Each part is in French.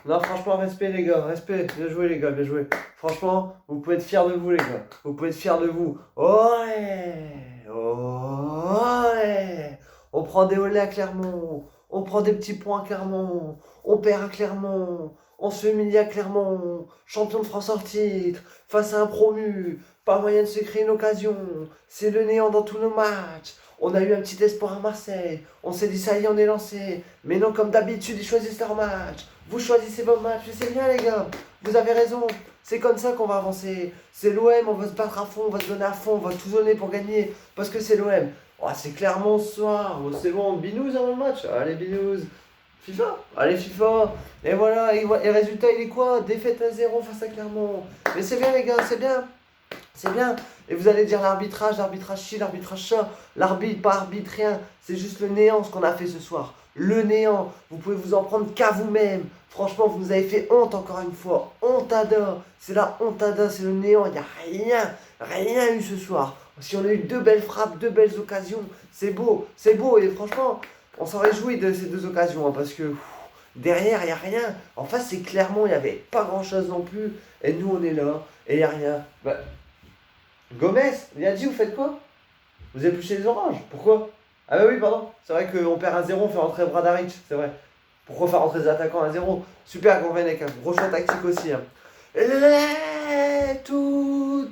Non, franchement, respect les gars, respect. Bien joué les gars, bien joué. Franchement, vous pouvez être fiers de vous les gars. Vous pouvez être fiers de vous. Ouais, ouais. On prend des olés à Clermont. On prend des petits points à Clermont. On perd à Clermont. On se fait humilier à Clermont. Champion de France en titre. Face à un promu. Pas moyen de se créer une occasion. C'est le néant dans tous nos matchs. On a eu un petit espoir à Marseille. On s'est dit ça y est, on est lancé. Mais non, comme d'habitude, ils choisissent leur match. Vous choisissez vos matchs. Mais c'est bien, les gars. Vous avez raison. C'est comme ça qu'on va avancer. C'est l'OM, on va se battre à fond, on va se donner à fond, on va tout donner pour gagner. Parce que c'est l'OM. Oh, c'est clairement ce soir. Oh, c'est bon, binous avant le match. Allez, binous. FIFA. Allez, FIFA. Et voilà. Et résultat, il est quoi? Défaite à 0 face à Clermont. Mais c'est bien, les gars, c'est bien. C'est bien. Et vous allez dire l'arbitrage ci, l'arbitrage ça. L'arbitre, pas arbitre, rien. C'est juste le néant ce qu'on a fait ce soir. Le néant. Vous pouvez vous en prendre qu'à vous-même. Franchement, vous nous avez fait honte encore une fois. Hontada. C'est la hontada, c'est le néant. Il n'y a rien, rien eu ce soir. Si on a eu deux belles frappes, deux belles occasions, c'est beau, c'est beau. Et franchement, on s'en réjouit de ces deux occasions. Parce que derrière, il n'y a rien. En face, c'est clairement, il n'y avait pas grand-chose non plus. Et nous, on est là. Et il n'y a rien. Bah, Gomez, il a dit, vous faites quoi? Vous épluchez les oranges. Pourquoi? Ah bah oui, pardon. C'est vrai qu'on perd 1-0, on fait rentrer Bradaric, c'est vrai. Pourquoi faire rentrer les attaquants à 0? Super Gourvenec, hein. Gros choix tactique aussi. Hein. Tout.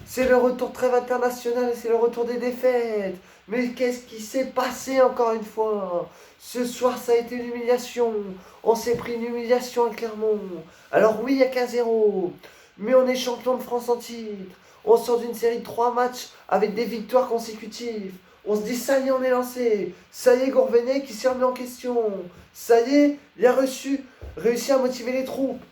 C'est le retour de trêve international et c'est le retour des défaites. Mais qu'est-ce qui s'est passé encore une fois? Ce soir, ça a été une humiliation. On s'est pris une humiliation à Clermont. Alors oui, il y a qu'un 0. Mais on est champion de France en titre. On sort d'une série de 3 matchs avec des victoires consécutives. On se dit, ça y est, on est lancé. Ça y est, Gourvenec qui s'est remis en question. Ça y est, il a réussi à motiver les troupes.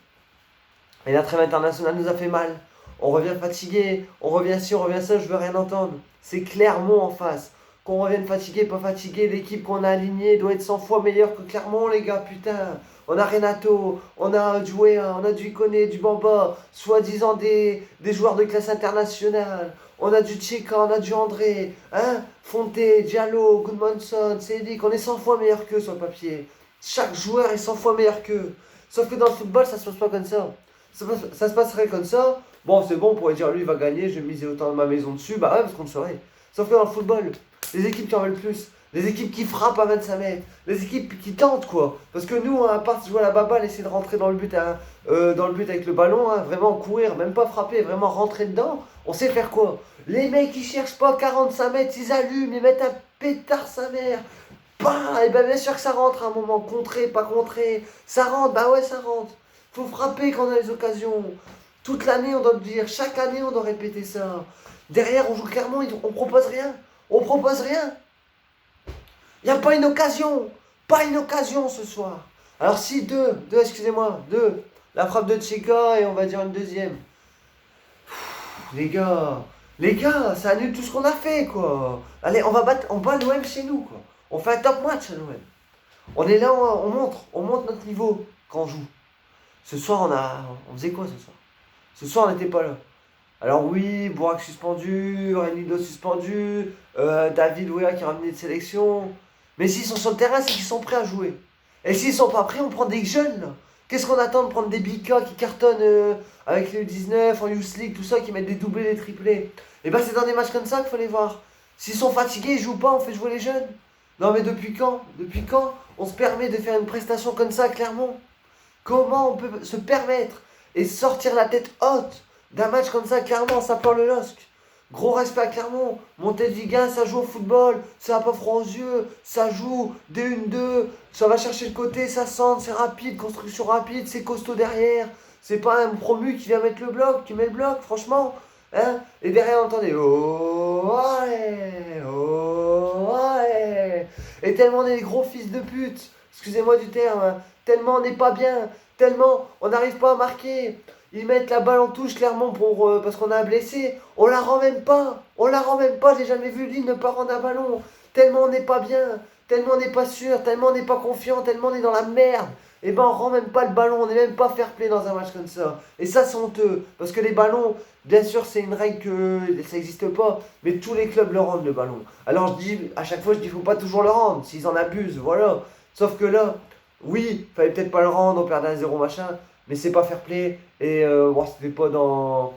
Et la trêve internationale nous a fait mal. On revient fatigué, on revient ci, on revient ça, je veux rien entendre. C'est Clermont en face. Qu'on revienne fatigué, pas fatigué, l'équipe qu'on a alignée doit être 100 fois meilleure que Clermont, les gars, putain. On a Renato, on a Jouéa, on a du Iconé, du Bamba, soi-disant des joueurs de classe internationale. On a du Tcheka, on a du André, hein, Fonte, Diallo, Goodmanson, Cédric, on est 100 fois meilleur qu'eux sur le papier. Chaque joueur est 100 fois meilleur qu'eux. Sauf que dans le football, ça se passe pas comme ça. Ça se passerait comme ça. Bon, c'est bon, on pourrait dire lui il va gagner, je vais miser autant de ma maison dessus. Bah ouais, parce qu'on le saurait. Sauf que dans le football, les équipes qui en veulent plus, les équipes qui frappent à 25 mètres, les équipes qui tentent quoi. Parce que nous, à part jouer à la baballe, essayer de rentrer dans le but, dans le but avec le ballon, hein, vraiment courir, même pas frapper, vraiment rentrer dedans, on sait faire quoi. Les mecs qui cherchent pas 45 mètres, ils allument, ils mettent un pétard sa mère. Bah, et ben bien sûr que ça rentre à un moment, contré, pas contré. Ça rentre, bah ouais, ça rentre. Faut frapper quand on a les occasions. Toute l'année, on doit le dire. Chaque année, on doit répéter ça. Derrière, on joue clairement, on propose rien. On propose rien. Il n'y a pas une occasion. Pas une occasion ce soir. Alors si, excusez-moi, deux. La frappe de Tcheka et on va dire une deuxième. Les gars, ça annule tout ce qu'on a fait, quoi. Allez, on bat l'OM chez nous, quoi. On fait un top match à l'OM. On est là, on monte notre niveau quand on joue. Ce soir, on faisait quoi ce soir? Ce soir, on n'était pas là. Alors oui, Bourak suspendu, Renido suspendu, David Wea qui a ramené de sélection. Mais s'ils sont sur le terrain, c'est qu'ils sont prêts à jouer. Et s'ils sont pas prêts, on prend des jeunes là. Qu'est-ce qu'on attend de prendre des Bika qui cartonnent avec les U19, en Youth League, tout ça, qui mettent des doublés, des triplés? Et ben c'est dans des matchs comme ça qu'il faut les voir. S'ils sont fatigués, ils jouent pas, on fait jouer les jeunes. Non mais depuis quand? Depuis quand on se permet de faire une prestation comme ça, clairement? Comment on peut se permettre et sortir la tête haute d'un match comme ça, clairement, ça pleure le LOSC. Gros respect à Clermont. Montée de Ligue 1, ça joue au football, ça n'a pas froid aux yeux, ça joue des 1-2, ça va chercher le côté, ça centre, c'est rapide, construction rapide, c'est costaud derrière. C'est pas un promu qui vient mettre le bloc, qui met le bloc, franchement. Hein? Et derrière, on entendait oh ouais, oh ouais. Et tellement on est des gros fils de pute, excusez-moi du terme, hein. Tellement on n'est pas bien, tellement on n'arrive pas à marquer. Ils mettent la balle en touche clairement parce qu'on a un blessé. On la rend même pas. On la rend même pas. J'ai jamais vu Lille ne pas rendre un ballon. Tellement on n'est pas bien. Tellement on n'est pas sûr. Tellement on n'est pas confiant. Tellement on est dans la merde. Et ben on rend même pas le ballon. On n'est même pas fair play dans un match comme ça. Et ça c'est honteux. Parce que les ballons, bien sûr c'est une règle que ça n'existe pas. Mais tous les clubs le rendent le ballon. Alors je dis, à chaque fois je dis faut pas toujours le rendre. S'ils en abusent, voilà. Sauf que là, Oui, fallait peut-être pas le rendre, on perdait 1-0 machin, mais c'est pas fair play et bon, c'était pas dans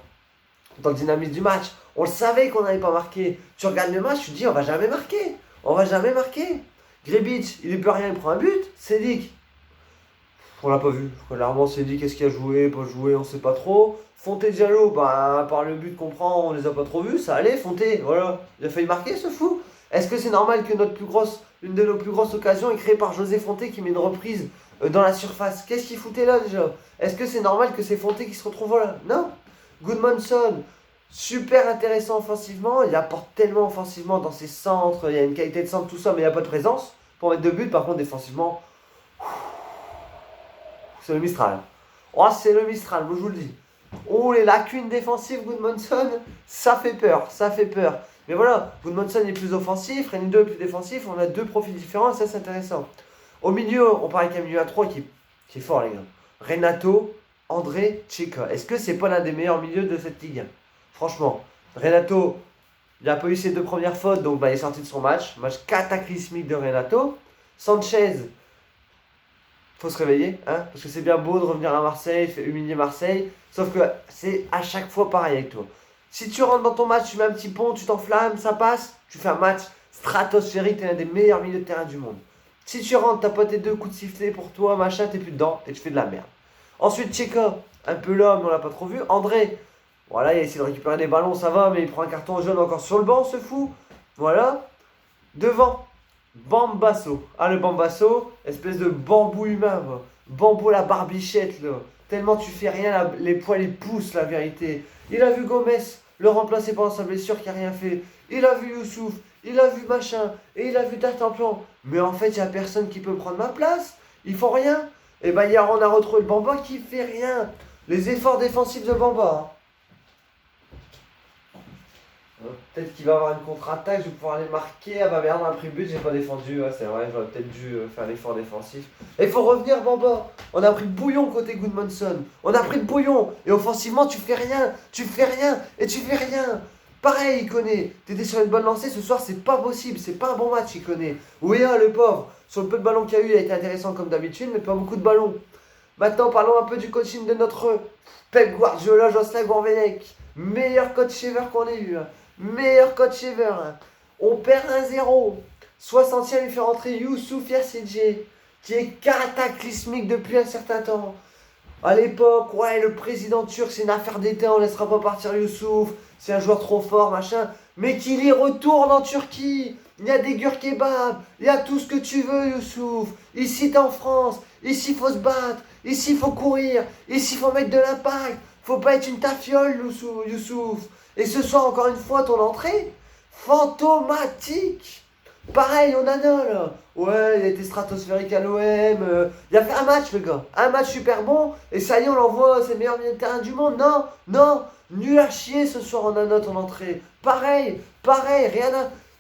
le dynamisme du match. On le savait qu'on n'allait pas marquer. Tu regardes le match, tu te dis on va jamais marquer. On va jamais marquer. Grebic, il est plus rien, il prend un but. Cédric, on l'a pas vu. Clairement, Cédric, qu'est-ce qu'il a joué, pas joué, on sait pas trop. Fonté Diallo, bah, par le but qu'on prend, on les a pas trop vus. Ça allait, Fonté, voilà. Il a failli marquer ce fou. Est-ce que c'est normal que une de nos plus grosses occasions est créée par José Fonté qui met une reprise dans la surface? Qu'est-ce qu'il foutait là déjà? Est-ce que c'est normal que c'est Fonté qui se retrouve là? Non. Goodmanson, super intéressant offensivement. Il apporte tellement offensivement dans ses centres. Il y a une qualité de centre, tout ça, mais il n'y a pas de présence pour mettre 2 buts. Par contre, défensivement, c'est le Mistral. Oh, c'est le Mistral, moi je vous le dis. Oh, les lacunes défensives, Goodmanson, ça fait peur, ça fait peur. Mais voilà, Goodmanson est plus offensif, Renido est plus défensif, on a 2 profils différents, et ça c'est intéressant. Au milieu, on parle avec un milieu à 3 qui est fort, les gars. Renato, André, Chica. Est-ce que c'est pas l'un des meilleurs milieux de cette ligue? Franchement, Renato, il n'a pas eu ses 2 premières fautes, donc bah, il est sorti de son match. Match cataclysmique de Renato. Sanchez, faut se réveiller, hein, parce que c'est bien beau de revenir à Marseille, humilier Marseille, sauf que c'est à chaque fois pareil avec toi. Si tu rentres dans ton match, tu mets un petit pont, tu t'enflammes, ça passe, tu fais un match stratosphérique, t'es l'un des meilleurs milieux de terrain du monde. Si tu rentres, t'as pas tes 2 coups de sifflet pour toi, machin, t'es plus dedans et tu fais de la merde. Ensuite, Tcheka, un peu l'homme, on l'a pas trop vu. André, voilà, il a essayé de récupérer des ballons, ça va, mais il prend un carton jaune encore sur le banc, ce fou. Voilà. Devant, Bambasso. Ah, le Bambasso, espèce de bambou humain, va. Bambou à la barbichette, là. Tellement tu fais rien, les poils ils poussent, la vérité. Il a vu Gomez le remplacer pendant sa blessure qui a rien fait. Il a vu Youssouf, il a vu machin, et il a vu Tartampion. Mais en fait, il n'y a personne qui peut prendre ma place. Ils font rien. Et bah, hier, on a retrouvé le Bamba qui fait rien. Les efforts défensifs de Bamba, hein. Peut-être qu'il va avoir une contre-attaque, je vais pouvoir aller marquer. Ah bah merde, on a pris le but, j'ai pas défendu. Ouais, c'est vrai, j'aurais peut-être dû faire l'effort défensif. Et il faut revenir, Bamba. On a pris le bouillon côté Goodmanson. On a pris le bouillon. Et offensivement, tu fais rien. Tu fais rien. Et tu fais rien. Pareil, il connaît. T'étais sur une bonne lancée, ce soir, c'est pas possible. C'est pas un bon match, il connaît. Oui, hein, le pauvre. Sur le peu de ballons qu'il y a eu, il a été intéressant comme d'habitude, mais pas beaucoup de ballons. Maintenant, parlons un peu du coaching de notre Pep Guardiola, Jocelyn Gourvenec. Meilleur coach ever qu'on ait eu, hein. Meilleur coach ever, hein. On perd 1-0. 60e, il fait rentrer Youssouf Yassidje, qui est cataclysmique depuis un certain temps. À l'époque, ouais, le président turc, c'est une affaire d'État, on ne laissera pas partir Youssouf. C'est un joueur trop fort, machin. Mais qu'il y retourne en Turquie. Il y a des gur kebab. Il y a tout ce que tu veux, Youssouf. Ici, t'es en France. Ici, il faut se battre. Ici, il faut courir. Ici, il faut mettre de l'impact. Faut pas être une tafiole, Youssouf. Et ce soir, encore une fois, ton entrée, fantomatique. Pareil, Onana, là. Ouais, il a été stratosphérique à l'OM. Il a fait un match, le gars. Un match super bon. Et ça y est, on l'envoie, c'est le meilleur milieu de terrain du monde. Non, non. Nul à chier ce soir, Onana, ton entrée. Pareil, pareil.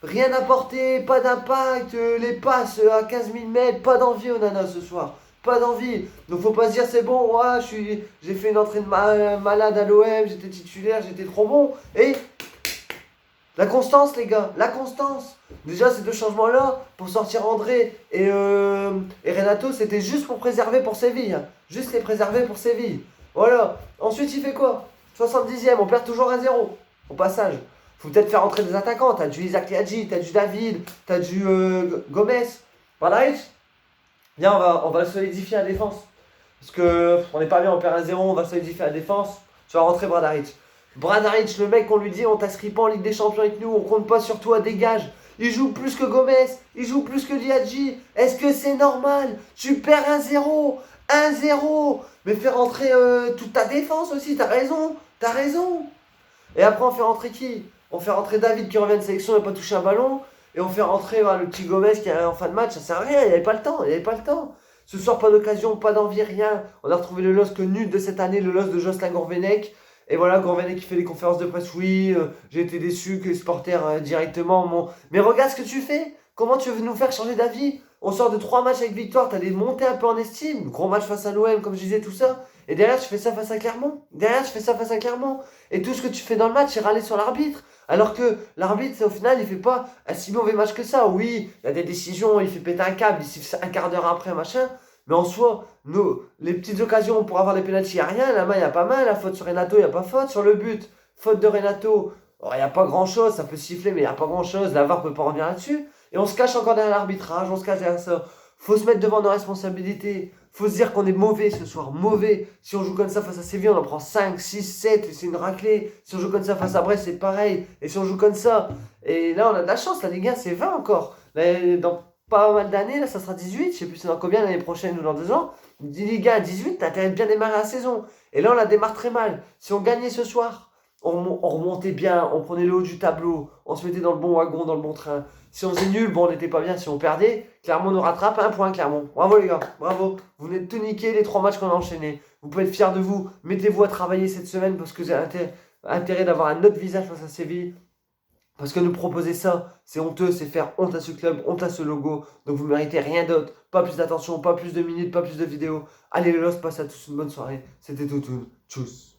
Rien à porter, pas d'impact. Les passes à 15 000 mètres. Pas d'envie, Onana, ce soir. Pas d'envie. Donc faut pas se dire c'est bon, ouais, j'ai fait une entrée de malade à l'OM, j'étais titulaire, j'étais trop bon. Et la constance, les gars, la constance. Déjà, ces 2 changements-là, pour sortir André et Renato, c'était juste pour préserver pour Séville, hein. Juste les préserver pour Séville. Voilà. Ensuite, il fait quoi? 70e, on perd toujours 1-0. Au passage. Faut peut-être faire entrer des attaquants. T'as du Isaac Liadji, t'as du David, t'as du Gomez. Voilà. Viens, on va solidifier la défense. Parce que on n'est pas bien, on perd 1-0, on va solidifier la défense. Tu vas rentrer Bradaric. Bradaric, le mec, on lui dit, on t'inscrit pas en Ligue des Champions avec nous, on compte pas sur toi, dégage. Il joue plus que Gomez, il joue plus que Liadji. Est-ce que c'est normal? Tu perds 1-0, 1-0. Mais fais rentrer toute ta défense aussi, t'as raison, t'as raison. Et après, on fait rentrer qui? On fait rentrer David qui revient de sélection et pas touché un ballon. Et on fait rentrer le petit Gomez qui est en fin de match. Ça sert à rien, il n'y avait pas le temps, il n'y avait pas le temps. Ce soir, pas d'occasion, pas d'envie, rien. On a retrouvé le LOSC nul de cette année, le LOSC de Jocelyn Gourvenec. Et voilà, Gourvenec qui fait des conférences de presse. Oui, j'ai été déçu que les supporters directement m'ont... Mais regarde ce que tu fais. Comment tu veux nous faire changer d'avis? On sort de 3 matchs avec victoire, t'as des montées un peu en estime. Gros match face à l'OM, comme je disais, tout ça. Et derrière, tu fais ça face à Clermont. Et tout ce que tu fais dans le match, c'est râler sur l'arbitre. Alors que l'arbitre, au final, il fait pas un si mauvais match que ça. Oui, il y a des décisions, il fait péter un câble, il siffle un quart d'heure après, machin. Mais en soi, les petites occasions pour avoir des pénaltys, il n'y a rien. La main, il n'y a pas mal. La faute sur Renato, il n'y a pas faute. Sur le but, faute de Renato, il n'y a pas grand-chose. Ça peut siffler, mais il n'y a pas grand-chose. La VAR ne peut pas revenir là-dessus. Et on se cache encore derrière l'arbitrage. On se cache derrière ça. Faut se mettre devant nos responsabilités. Faut se dire qu'on est mauvais ce soir. Mauvais. Si on joue comme ça face à Séville, on en prend 5, 6, 7. Et c'est une raclée. Si on joue comme ça face à Brest, c'est pareil. Et si on joue comme ça. Et là, on a de la chance. La Ligue 1, c'est 20 encore. Là, dans pas mal d'années, là, ça sera 18. Je sais plus c'est dans combien l'année prochaine ou dans 2 ans. Ligue 1 à 18, t'as intérêt de bien démarrer la saison. Et là, on la démarre très mal. Si on gagnait ce soir, on remontait bien, on prenait le haut du tableau, on se mettait dans le bon wagon, dans le bon train. Si on faisait nul, bon, on n'était pas bien. Si on perdait, Clermont nous rattrape 1 point, Clermont. Bravo les gars, bravo. Vous venez de tout niquer les 3 matchs qu'on a enchaînés. Vous pouvez être fiers de vous. Mettez-vous à travailler cette semaine parce que vous avez intérêt d'avoir un autre visage face à Séville. Parce que nous proposer ça, c'est honteux, c'est faire honte à ce club, honte à ce logo. Donc vous méritez rien d'autre. Pas plus d'attention, pas plus de minutes, pas plus de vidéos. Allez les Lost, passe à tous une bonne soirée. C'était Toutoun. Tchuss.